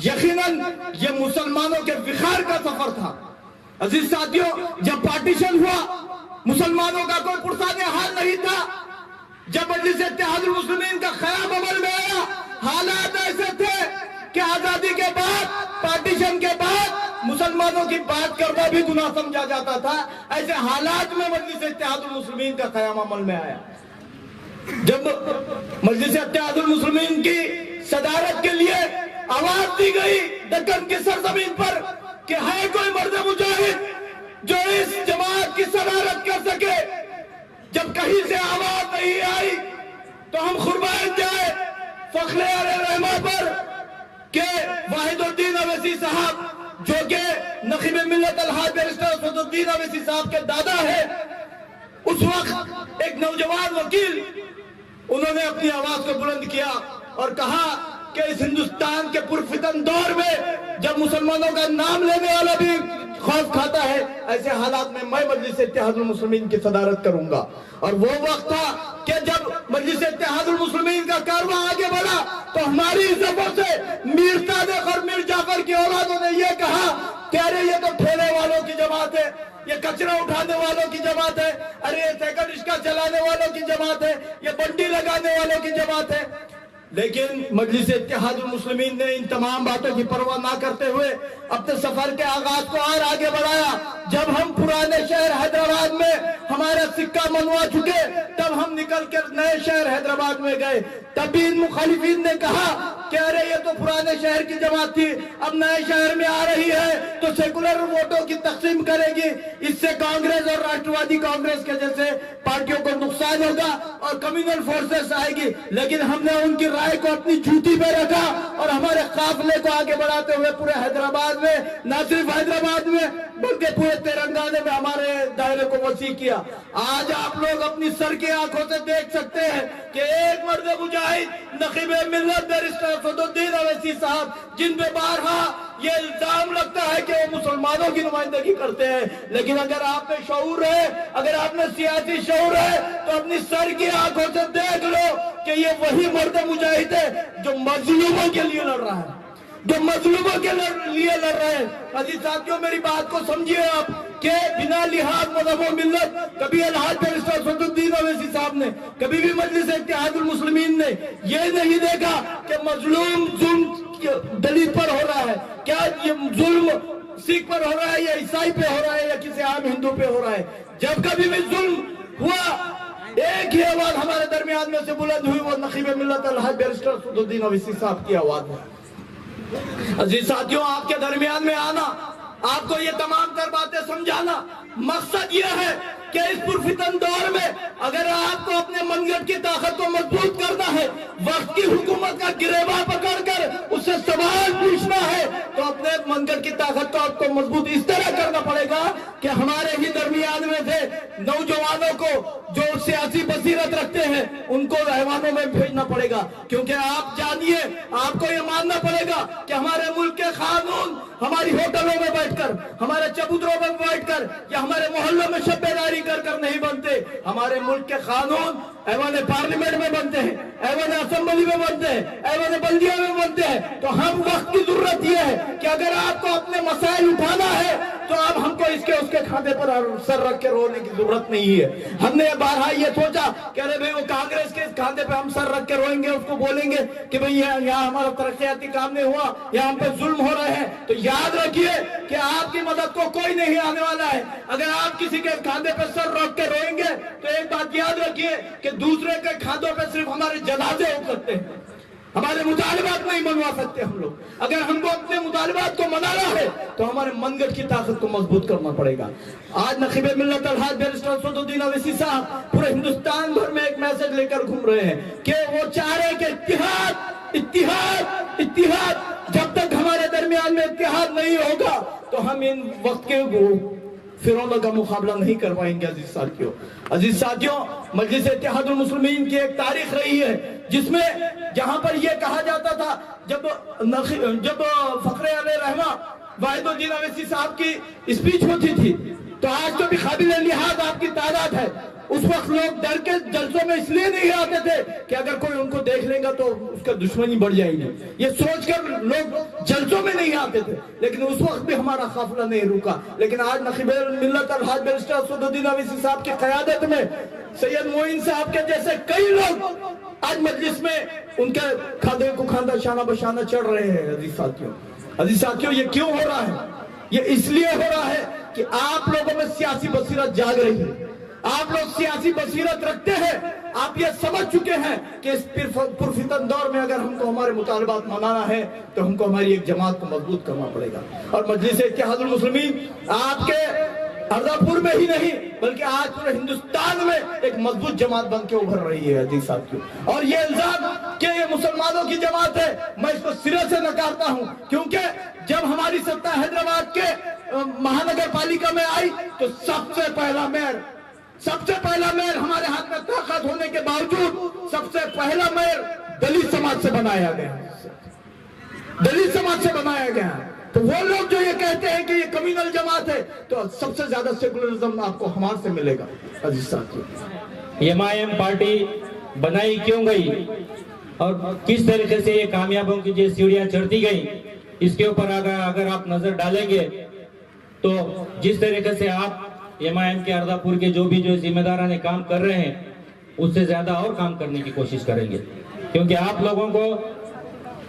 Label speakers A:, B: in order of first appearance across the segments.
A: یقیناً یہ مسلمانوں کے وقار کا سفر تھا۔ عزیز ساتھیوں، جب پارٹیشن ہوا مسلمانوں کا کوئی پرسان حال نہیں تھا۔ جب مجلس اتحاد المسلمین کا قیام عمل میں آیا، حالات ایسے تھے کہ آزادی کے بعد، پارٹیشن کے بعد مسلمانوں کی بات کرنا بھی گناہ سمجھا جاتا تھا۔ ایسے حالات میں مجلس اتحاد المسلمین کا قیام عمل میں آیا۔ جب مجلس اتحاد المسلمین کی صدارت کے لیے آواز دی گئی دکن کی سرزمین پر کہ ہے کوئی مرد مجاہد جو اس جماعت کی صدارت کر سکے، جب کہیں سے آواز نہیں آئی تو ہم قربان جائے فخر علیہ رحمہ پر کہ واحد الدین اویسی صاحب جو کہ نقیب ملت الحاج بیرسٹر اسد الدین اویسی صاحب کے دادا ہے، اس وقت ایک نوجوان وکیل انہوں نے اپنی آواز کو بلند کیا اور کہا کہ اس ہندوستان کے پرفتن دور میں جب مسلمانوں کا نام لینے والا بھی خوف کھاتا ہے، ایسے حالات میں مجلس اتحاد المسلمین کی صدارت کروں گا۔ اور وہ وقت تھا کہ جب مجلس اتحاد المسلمین کا کارواں آگے بڑھا تو ہماری زبوں سے میر صادق اور میر جعفر کی اولادوں نے یہ کہا کہ ارے یہ تو ٹھیلے والوں کی جماعت ہے، یہ کچرا اٹھانے والوں کی جماعت ہے، ارے یہ سیکنڈ رکشہ چلانے والوں کی جماعت ہے، یہ بنڈی لگانے والوں کی جماعت ہے۔ لیکن مجلس اتحاد المسلمین نے ان تمام باتوں کی پرواہ نہ کرتے ہوئے اپنے سفر کے آغاز کو اور آگے بڑھایا۔ جب ہم پرانے شہر حیدرآباد میں ہمارا سکہ منوا چکے، تب ہم نکل کر نئے شہر حیدرآباد میں گئے۔ تب بھی ان مخالفین نے کہا کہ ارے یہ تو پرانے شہر کی جماعت تھی، اب نئے شہر میں آ رہی ہے تو سیکولر ووٹوں کی تقسیم کرے گی، اس سے کانگریس اور راشٹروادی کانگریس کے جیسے پارٹیوں کو نقصان ہوگا اور کمیونل فورسز آئے گی۔ لیکن ہم نے ان کی رائے کو اپنی جوتی پہ رکھا اور ہمارے قافلے کو آگے بڑھاتے ہوئے پورے حیدرآباد میں، نہ صرف حیدرآباد میں بلکہ پورے تلنگانہ میں ہمارے دائرے کو وسیع کیا۔ آج آپ لوگ اپنی سر کی آنکھوں سے دیکھ سکتے ہیں کہ ایک مرد مجاہد نقیب ملت بیرسٹر اسد الدین اویسی صاحب، جن پہ بارہا یہ الزام لگتا ہے کہ وہ مسلمانوں کی نمائندگی کرتے ہیں، لیکن اگر آپ میں شعور ہے، اگر آپ میں سیاسی شعور ہے تو اپنی سر کی آنکھوں سے دیکھ لو کہ یہ وہی مرد مجاہد ہے جو مظلوموں کے لیے لڑ رہا ہے، جو مظلوموں کے لیے لڑ رہے ہیں۔ عزیز ساتھیوں، میری بات کو سمجھیے آپ کہ بنا لحاظ مذہب و ملت کبھی الحاج بیرسٹر اسد الدین اویسی صاحب نے، کبھی بھی مجلس اتحاد المسلمین نے یہ نہیں دیکھا کہ مظلوم ظلم دلت پر ہو رہا ہے، کیا یہ ظلم سکھ پر ہو رہا ہے یا عیسائی پہ ہو رہا ہے یا کسی عام ہندو پہ ہو رہا ہے۔ جب کبھی بھی ظلم ہوا، ایک ہی آواز ہمارے درمیان میں سے بلند ہوئی، وہ نقیب ملت الحاج بیرسٹر اسد الدین اویسی صاحب کی آواز ہے۔ عزیز ساتھیوں، آپ کے درمیان میں آنا، آپ کو یہ تمام تر باتیں سمجھانا، مقصد یہ ہے کہ اس پرفتن دور میں اگر آپ کو اپنے منگٹ کی طاقت کو مضبوط کرنا ہے، وقت کی حکومت کا گریباں پکڑ کر اس سے سوال پوچھنا ہے، تو اپنے منگٹ کی طاقت کو آپ کو مضبوط اس طرح کرنا پڑے گا کہ ہمارے ہی درمیان میں سے نوجوانوں کو جو سیاسی بصیرت رکھتے ہیں ان کو ایوانوں میں بھیجنا پڑے گا، کیونکہ آپ جانیے، آپ کو یہ ماننا پڑے گا کہ ہمارے ملک کے قانون ہماری ہوٹلوں میں بیٹھ کر، ہمارے چبوتروں میں بیٹھ کر یا ہمارے محلوں میں شب بیداری کر نہیں بنتے۔ ہمارے ملک کے قانون ایوان پارلیمنٹ میں بنتے ہیں، ایوان اسمبلی میں بنتے ہیں، ایوان بلدیہ میں بنتے ہیں۔ تو ہم وقت کی ضرورت یہ ہے کہ اگر آپ کو اپنے مسائل اٹھانا ہے تو اب ہم کو اس کے کھاتے پر سر رکھ کے رونے کی ضرورت نہیں ہے۔ ہم نے بارہا یہ سوچا کہ ارے بھئی وہ کانگریس کے کھاتے پہ ہم سر رکھ کے روئیں گے، اس کو بولیں گے کہ بھئی یہاں ہمارا ترقیاتی کام نہیں ہوا، یہاں ہم پہ ظلم ہو رہے ہیں۔ تو یاد رکھیے کہ آپ کی مدد کو کوئی نہیں آنے والا ہے۔ اگر آپ کسی کے کھاتے پہ سر رکھ کے روئیں گے تو ایک بات یاد رکھیے کہ دوسرے کے کھاتوں پہ صرف ہمارے جنازے ہو سکتے ہیں، ہمارے مطالبات نہیں منوا سکتے ہم لوگ۔ اگر ہم کو اپنے مطالبات کو منانا ہے تو ہمارے منگٹ کی طاقت کو مضبوط کرنا پڑے گا۔ آج نقیب ملت الحاج بیرسٹر اسد الدین اویسی صاحب پورے ہندوستان بھر میں ایک میسج لے کر گھوم رہے ہیں کہ وہ چاہ رہے کہ اتحاد اتحاد اتحاد، جب تک ہمارے درمیان میں اتحاد نہیں ہوگا تو ہم ان وقت کے فرعونوں کا مقابلہ نہیں کر پائیں گے۔ عزیز ساتھیوں، مجلس اتحاد المسلمین کی ایک تاریخ رہی ہے جس میں جہاں پر یہ کہا جاتا تھا، جب فخر علیہ رحمہ واحد الدین اویسی صاحب کی اسپیچ ہوتی تھی تو آج تو بھی قابل لحاظ آپ کی تعداد ہے، اس وقت لوگ ڈر کے جلسوں میں اس لیے نہیں آتے تھے کہ اگر کوئی ان کو دیکھ لے گا تو اس کا دشمنی بڑھ جائے گی، یہ سوچ کر لوگ جلسوں میں نہیں آتے تھے، لیکن اس وقت بھی ہمارا قافلہ نہیں رکا۔ لیکن آج نقیب ملت الحاج بیرسٹر اسدالدین اویسی صاحب کی قیادت میں سید معین صاحب کے جیسے کئی لوگ آج مجلس میں ان کے کھاندے کو کھاندہ شانہ بشانہ چڑھ رہے ہیں۔ عزیز ساتھیوں، یہ کیوں ہو رہا ہے؟ یہ اس لیے ہو رہا ہے کہ آپ لوگوں میں سیاسی بصیرت جاگ رہی ہے، آپ لوگ سیاسی بصیرت رکھتے ہیں، آپ یہ سمجھ چکے ہیں کہ اس پرفتن دور میں اگر ہم کو ہمارے مطالبات منانا ہے تو ہم کو ہماری ایک جماعت کو مضبوط کرنا پڑے گا۔ اور مجلس اتحاد المسلمین آپ کے ارداپور میں ہی نہیں بلکہ آج پورے ہندوستان میں ایک مضبوط جماعت بن کے ابھر رہی ہے عزیز ساتھیوں۔ اور یہ الزام کہ یہ مسلمانوں کی جماعت ہے، میں اس کو سرے سے نکارتا ہوں، کیونکہ جب ہماری سطح حیدرآباد کے مہانگر پالیکا میں آئی تو سب سے پہلا میئر ہمارے ہاتھ میں طاقت ہونے کے باوجود سب سے پہلا میئر دلت سماج سے بنایا گیا۔ تو وہ لوگ جو یہ کہتے ہیں کہ یہ کمیونل جماعت ہے تو سب سے زیادہ سیکولرزم آپ کو ہمارے سے ملے گا۔ عزیز ساتھیوں،
B: ایم پارٹی بنائی کیوں گئی اور کس طریقے سے یہ کامیابوں کی جو سیڑھیاں چڑھتی گئی، اس کے اوپر اگر آپ نظر ڈالیں گے تو جس طریقے سے آپ ایم کے ارداپور کے جو ذمہ داران نے کام کر رہے ہیں اس سے زیادہ اور کام کرنے کی کوشش کریں گے، کیونکہ آپ لوگوں کو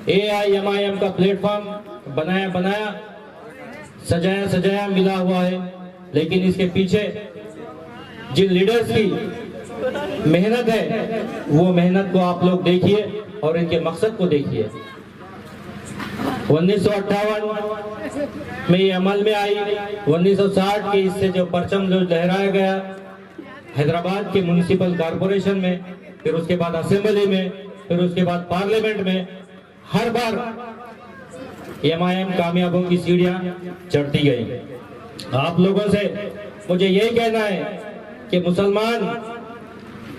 B: ایم کا پلیٹ فارم بنایا سجایا ملا ہوا ہے، لیکن اس کے پیچھے جن لیڈرز کی محنت ہے وہ محنت کو آپ لوگ دیکھیے اور ان کے مقصد کو دیکھیے۔ 1958 میں یہ عمل میں آئی، 1960 کے اس سے جو پرچم جو لہرایا گیا حیدرآباد کے میونسپل کارپوریشن میں، پھر اس کے بعد اسمبلی میں، پھر اس کے بعد پارلیمنٹ میں، ہر بار ایم کامیابوں کی سیڑھیاں چڑھتی گئی۔ آپ لوگوں سے مجھے یہی کہنا ہے کہ مسلمان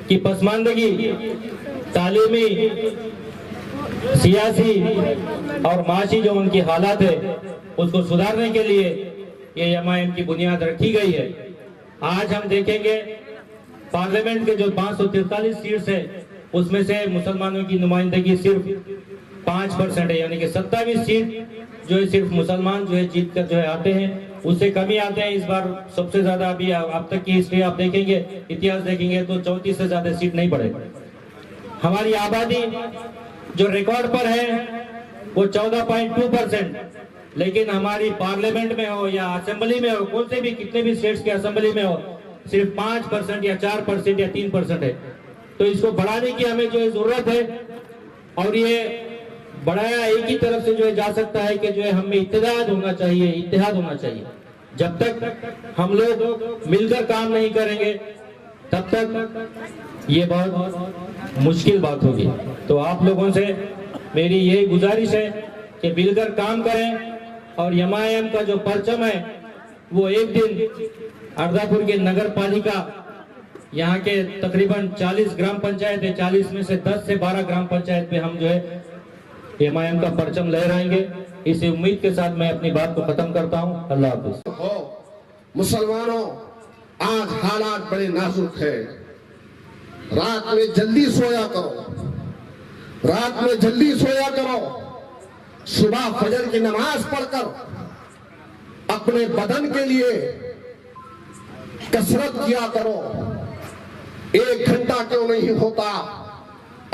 B: کی پسماندگی تعلیمی، سیاسی اور معاشی جو ان کی حالات ہے اس کو سدھارنے کے لیے یہ ایم کی بنیاد رکھی گئی ہے۔ آج ہم دیکھیں گے پارلیمنٹ کے جو 543 سیٹس ہیں اس میں سے مسلمانوں کی نمائندگی صرف 5% ہے، یعنی کہ 27 سیٹ جو ہے صرف مسلمان جو ہے جیت کر جو ہے آتے ہیں، اس سے کمی آتے ہیں۔ اس بار سب سے زیادہ ابھی اب تک کی ہسٹری آپ دیکھیں گے، اتہاس دیکھیں گے تو 34 سے زیادہ سیٹ نہیں پڑے۔ ہماری آبادی جو ریکارڈ پر ہے وہ 14.2%، لیکن ہماری پارلیمنٹ میں ہو یا اسمبلی میں ہو، کون سے بھی کتنے بھی اسٹیٹس کے اسمبلی میں ہو، صرف 5% یا 4% یا 3% ہے۔ تو اس کو بڑھانے کی ہمیں جو ہے ضرورت ہے، اور یہ بڑھایا ایک ہی طرف سے جو ہے جا سکتا ہے کہ جو ہے ہمیں اتحاد ہونا چاہیے۔ جب تک ہم لوگ مل کر کام نہیں کریں گے تب تک یہ بہت مشکل بات ہوگی۔ تو آپ لوگوں سے میری یہی گزارش ہے کہ مل کر کام کریں، اور ایم کا جو پرچم ہے وہ ایک دن ارداپور کے نگر پالیکا، یہاں کے تقریباً 40 گرام پنچایت ہے، 40 میں سے 10 سے 12 گرام پنچایت پہ ہم جو ہے ایم کا پرچم لہرائیں گے۔ اس امید کے ساتھ میں اپنی بات کو ختم کرتا ہوں۔ اللہ حافظ۔
C: مسلمانوں، آج حالات بڑے نازک ہے، رات میں جلدی سویا کرو، صبح فجر کی نماز پڑھ کر اپنے بدن کے لیے کسرت کیا کرو۔ 1 گھنٹہ کیوں نہیں ہوتا،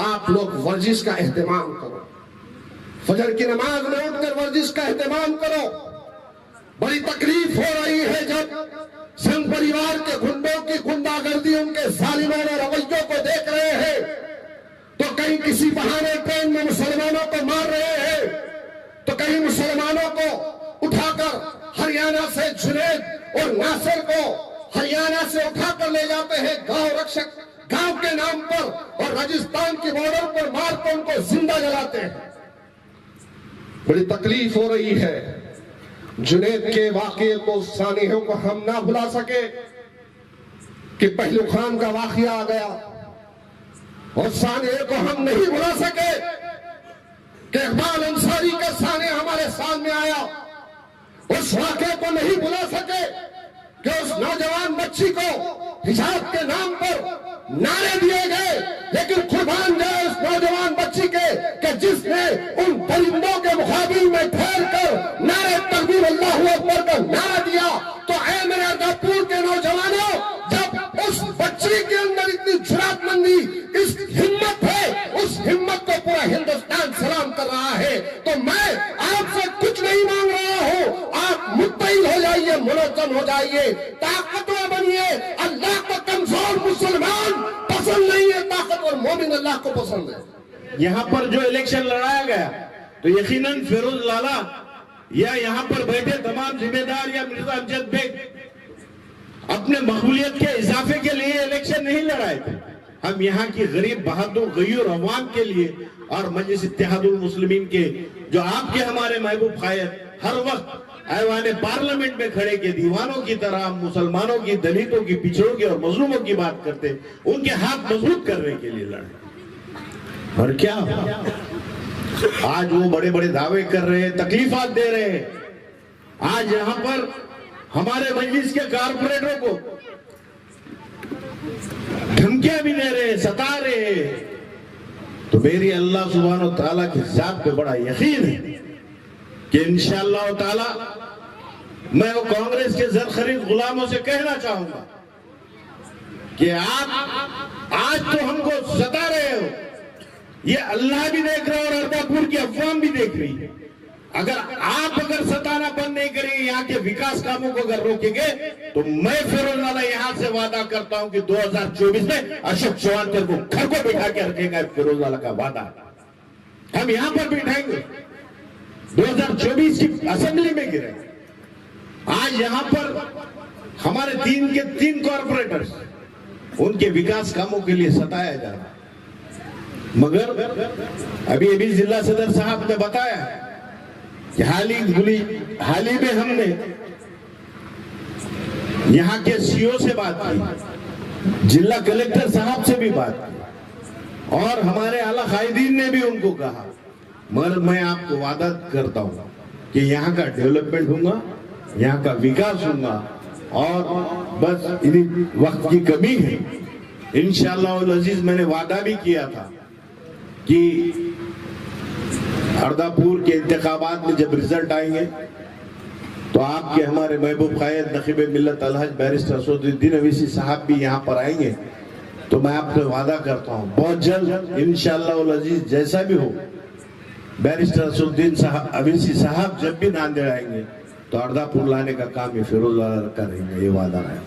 C: آپ لوگ ورزش کا اہتمام کرو، فجر کی نماز میں اٹھ کر ورزش کا اہتمام کرو۔ بڑی تکلیف ہو رہی ہے جب سنگھ پریوار کے گنڈوں کی گنڈا گردی، ان کے ظالمانہ رویوں کو دیکھ رہے ہیں، تو کہیں کسی بہانے ٹرین میں مسلمانوں کو مار رہے ہیں، تو کہیں مسلمانوں کو اٹھا کر ہریانہ سے جنید اور ناصر کو ہریانہ سے اٹھا کر لے جاتے ہیں گاؤں کے نام پر، اور راجستھان کی بارڈر پر مار کر ان کو زندہ جلاتے ہیں۔ بڑی تکلیف ہو رہی ہے۔ جنید کے واقعے کو، سانحوں کو ہم نہ بھلا سکے کہ پہلو خان کا واقعہ آ گیا، اور سانحے کو ہم نہیں بھلا سکے کہ اقبال انصاری کا سانحہ ہمارے سامنے آیا، اس واقعے کو نہیں بھلا سکے کہ اس نوجوان بچی کو حجاب کے نام پر نعرے دیے گئے، لیکن قربان جائے اس نوجوان بچی کے کہ جس نے ان درندوں کے مقابل میں ٹھہر کر نعرے تکبیر اللہ اکبر کا نعرہ دیا۔ تو اے میرے ارداپور کے نوجوانوں، جب اس بچی کے اندر اتنی جرات مندی، اس ہمت ہے، اس ہمت کو پورا ہندوستان سلام کر رہا ہے، تو میں آپ سے کچھ نہیں مانگ رہا ہوں، آپ متحد ہو جائیے، منظم ہو جائیے، طاقتور بنیے۔ اللہ کو کمزور مسلمان پسند نہیں ہے، طاقتور مومن اللہ کو پسند ہے۔
D: یہاں پر جو الیکشن لڑایا گیا تو یقیناً فیروز لالا یا یہاں پر بیٹھے تمام ذمہ دار یا مرزا امجد بیگ اپنے مقبولیت کے اضافے کے لیے الیکشن نہیں لڑائے تھے۔ ہم یہاں کی غریب بہادر غیور عوام کے لیے اور مجلس اتحاد المسلمین کے جو آپ کے ہمارے محبوب قائد ہر وقت ایوان پارلیمنٹ میں کھڑے کے دیوانوں کی طرح مسلمانوں کی، دلتوں کی، پچھڑوں کی اور مظلوموں کی بات کرتے، ان کے ہاتھ مضبوط کرنے کے لیے لڑے۔ اور کیا آج وہ بڑے بڑے دعوے کر رہے ہیں، تکلیفات دے رہے ہیں۔ آج یہاں پر ہمارے مجلس کے کارپوریٹروں کو دھمکیاں بھی دے رہے ہیں، ستا رہے ہیں۔ تو میری اللہ سبحانہ و تعالیٰ کی ذات پہ بڑا یقین ہے کہ انشاءاللہ تعالیٰ میں وہ کانگریس کے زرخرید غلاموں سے کہنا چاہوں گا کہ آپ آج تو ہم کو ستا رہے ہو، یہ اللہ بھی دیکھ رہا ہے اور ارداپور کی عوام بھی دیکھ رہی ہے۔ اگر ستانا بند نہیں کریں گے، یہاں کے وکاس کاموں کو اگر روکیں گے، تو میں فیروز لالا یہاں سے وعدہ کرتا ہوں کہ 2024 میں اشوک چوہان کو گھر کو بٹھا کے رکھیں گا۔ فیروز لالا کا وعدہ ہم یہاں پر بٹھائیں گے، 2024 کی اسمبلی میں گریں گے۔ آج یہاں پر ہمارے تین کارپوریٹرز ان کے وکاس کاموں کے لیے ستایا جا رہا ہے، مگر ابھی ضلع صدر صاحب نے بتایا کہ حال ہی میں ہم نے یہاں کے سی او سے بات کی، ضلع کلیکٹر صاحب سے بھی بات کی، اور ہمارے اعلیٰ قائدین نے بھی ان کو کہا، مگر میں آپ کو وعدہ کرتا ہوں کہ یہاں کا ڈیولپمنٹ ہوں گا، یہاں کا وکاس ہوں گا، اور بس وقت کی کمی ہے۔ انشاءاللہ العزیز میں نے وعدہ بھی کیا تھا کہ ارداپور کے انتخابات میں جب رزلٹ آئیں گے تو آپ کے ہمارے محبوب قائد نقیب ملت الحاج بیرسٹر اسد الدین اویسی صاحب بھی یہاں پر آئیں گے، تو میں آپ سے وعدہ کرتا ہوں بہت جلد انشاءاللہ العزیز جیسا بھی ہو، بیرسٹر اسد الدین اویسی صاحب جب بھی ناندیڑ آئیں گے تو ارداپور لانے کا کام یہ فیروز لالا کریں گے، یہ وعدہ ہے۔